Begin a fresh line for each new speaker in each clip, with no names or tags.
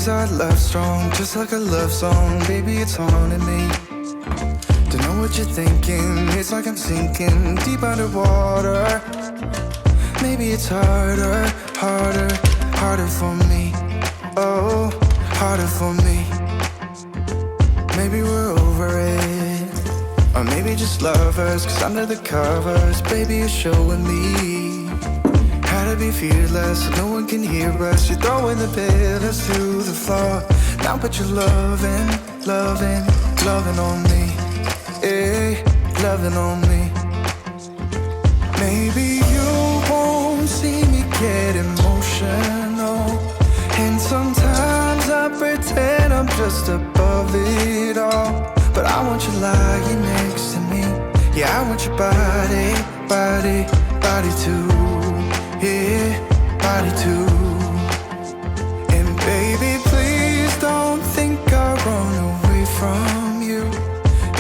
Is our love strong, just like a love song? Baby, it's haunting me. Don't know what you're thinking, it's like I'm sinking deep underwater. Maybe it's harder, harder, harder for me. Oh, harder for me. Maybe we're over it, or maybe just lovers, cause under the covers, baby, you're showing me how to be fearless so no one can hear us. You're throwing the pillars to the floor. Now put your loving, loving, loving on me. Eh, loving on me. Maybe you won't see me get emotional, and sometimes I pretend I'm just above it all. But I want you lying next to me. Yeah, I want your body, body, body too. Yeah, body too. And baby, please don't think I'll run away from you.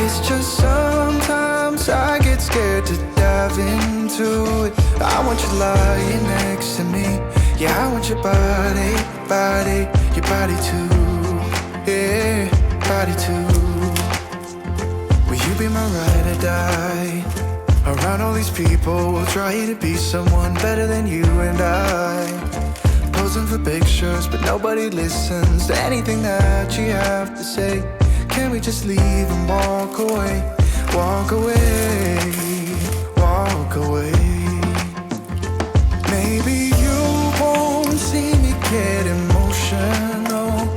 It's just sometimes I get scared to dive into it. I want you lying next to me. Yeah, I want your body, body, your body too. Yeah, body too. Will you be my ride or die? Around all these people, we'll try to be someone better than you and I. Posing for pictures, but nobody listens to anything that you have to say. Can we just leave and walk away? Walk away, walk away. Maybe you won't see me get emotional,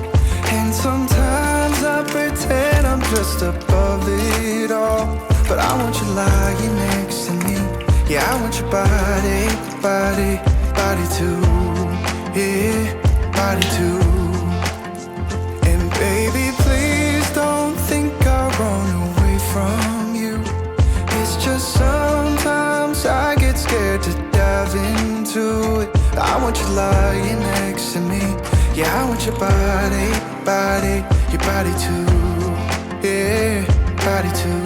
and sometimes I pretend I'm just above it all. But I want you lying next to me. Yeah, I want your body, body, body too. Yeah, body too. And baby, please don't think I'll run away from you. It's just sometimes I get scared to dive into it. I want you lying next to me. Yeah, I want your body, body, your body too. Yeah, body too.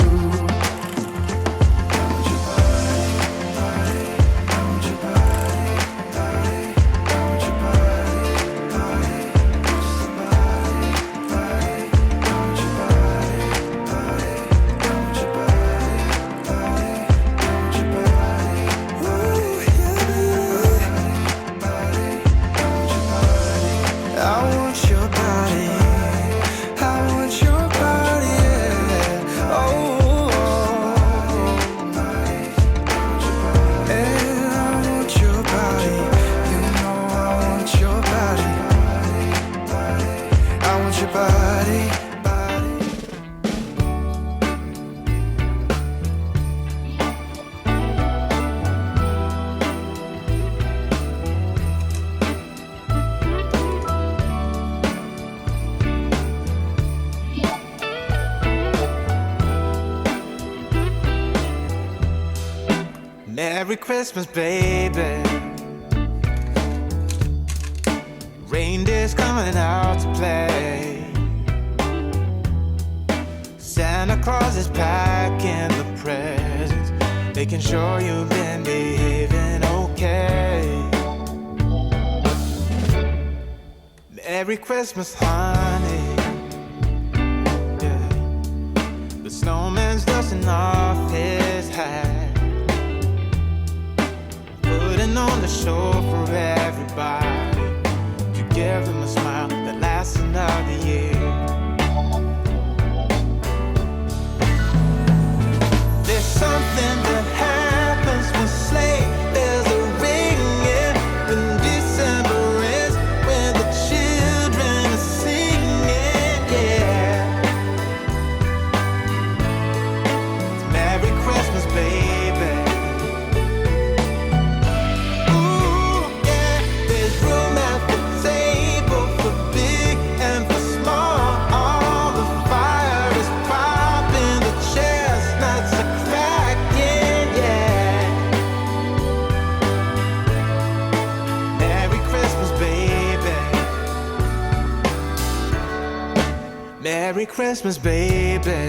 Merry Christmas, baby. Reindeer's coming out to play. Santa Claus is packing the presents, making sure you've been behaving okay. Merry Christmas, honey. Yeah. The snowman's dusting off his hat, putting on the show for everybody, to give them a smile that lasts another year. There's something that happens when sleigh bells are ringing, when December ends, when the children are singing, yeah. It's Merry Christmas, baby. Ooh, yeah, there's room at the table for big and for small. All the fire is popping, the chestnuts are cracking, yeah. Merry Christmas, baby. Merry Christmas, baby.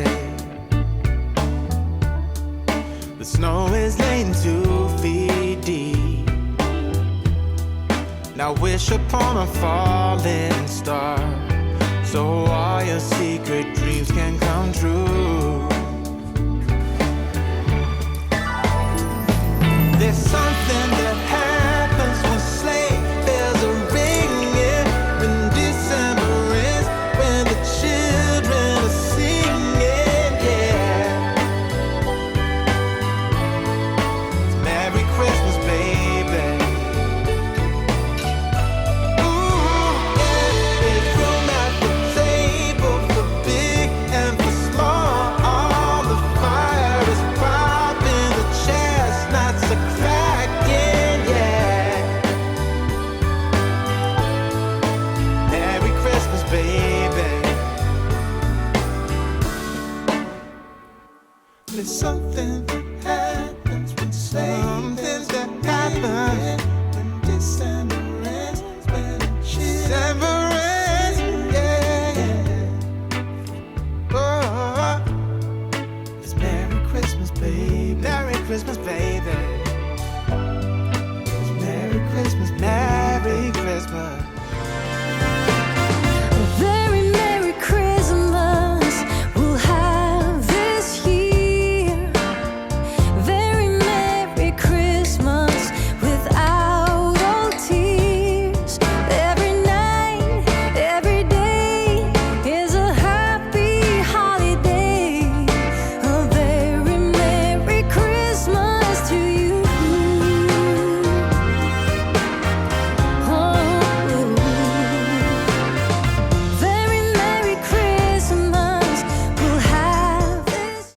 The snow is laying 2 feet deep. Now wish upon a falling star. so all your secret dreams can come true. There's something that happens when sleigh bells are ringing, when December ends, when the children are singing, yeah. It's Merry Christmas, baby. Ooh, yeah. There's room at the table for big and for small. All the fire is popping, the chestnuts are cracking, yeah. Merry Christmas, baby. There's something